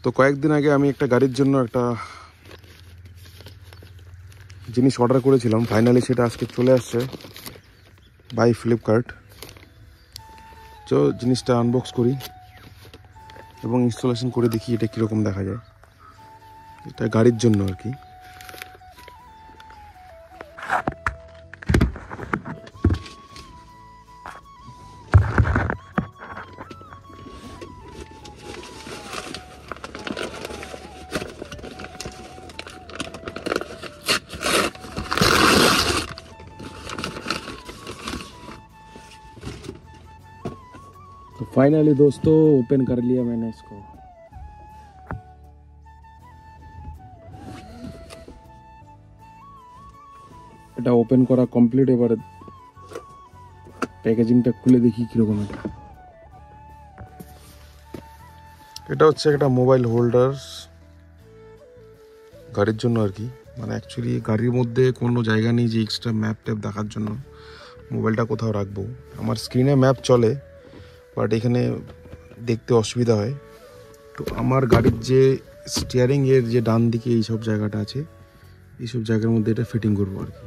তো কয়েকদিন আগে আমি একটা গাড়ির জন্য একটা জিনিস অর্ডার করেছিলাম, ফাইনালি সেটা আজকে চলে আসছে বাই ফ্লিপকার্ট। তো জিনিসটা আনবক্স করি এবং ইনস্টলেশন করে দেখি এটা কীরকম দেখা যায়। এটা গাড়ির জন্য আর কি। तो फाइनली दोस्तों ओपन कर लिया मैंने इसको। এটা ওপেন করা কমপ্লিট। এবারে প্যাকেজিংটা খুলে দেখি কিরকম। এটা হচ্ছে একটা মোবাইল হোল্ডার গাড়ির জন্য আর কি। মানে অ্যাকচুয়ালি গাড়ির মধ্যে কোনো জায়গা নেই যে এক্সট্রা ম্যাপ ট্যাপ দেখার জন্য মোবাইলটা কোথাও রাখবো। আমার স্ক্রিনে ম্যাপ চলে, বাট এখানে দেখতে অসুবিধা হয়। তো আমার গাড়ির যে স্টিয়ারিং এর যে ডান দিকে এইসব জায়গাটা আছে, এইসব জায়গার মধ্যে এটা ফিটিং করবো আর কি।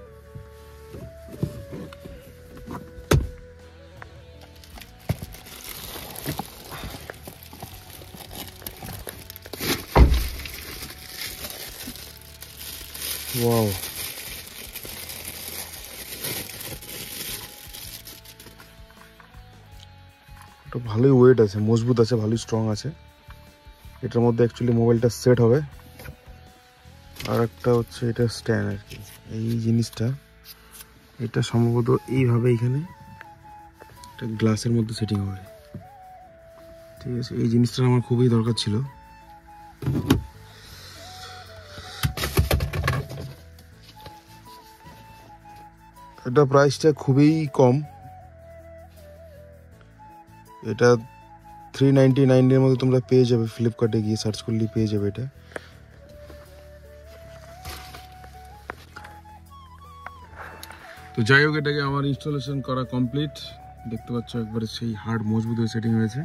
ওয়াও, এটা ভালোই ওয়েট আছে, মজবুত আছে, ভালোই স্ট্রং আছে। এটার মধ্যে অ্যাকচুয়ালি মোবাইলটা সেট হবে। আর একটা হচ্ছে এটা স্ট্যান্ড আর কি। এই জিনিসটা এটা সম্ভবত এইভাবে এখানে একটা গ্লাসের মধ্যে সেটিং হবে। ঠিক আছে, এই জিনিসটা আমার খুবই দরকার ছিল। এটা প্রাইসটা খুবই কম। এটা 399 এর মধ্যে তোমরা পেয়ে যাবে, ফ্লিপকার্টে গিয়ে সার্চ করলেই পেয়ে যাবে এটা। তো যাই হোক, এটাকে আমার ইনস্টলেশন করা কমপ্লিট। দেখতে পাচ্ছ একবারে সেই হার্ড মজবুত হয়ে সেটিং হয়েছে।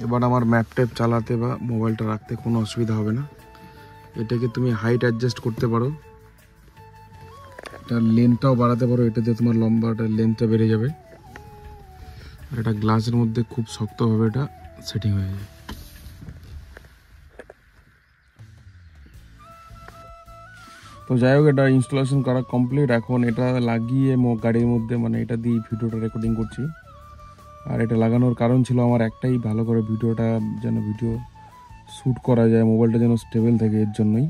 এবার আমার ম্যাপ ট্যাপ চালাতে বা মোবাইলটা রাখতে কোনো অসুবিধা হবে না। এটাকে তুমি হাইট অ্যাডজাস্ট করতে পারো, এটার লেন্থটাও বাড়াতে পারো। এটাতে তোমার লম্বাটা লেন্থটা বেড়ে যাবে। আর এটা গ্লাসের মধ্যে খুব শক্তভাবে এটা সেটিং হয়ে যায়। তো যাই হোক, এটা ইনস্টলেশন করা কমপ্লিট। এখন এটা লাগিয়ে গাড়ির মধ্যে, মানে এটা দিয়ে ভিডিওটা রেকর্ডিং করছি। আর এটা লাগানোর কারণ ছিল আমার একটাই, ভালো করে ভিডিওটা যেন ভিডিও শ্যুট করা যায়, মোবাইলটা যেন স্টেবল থাকে, এর জন্যই।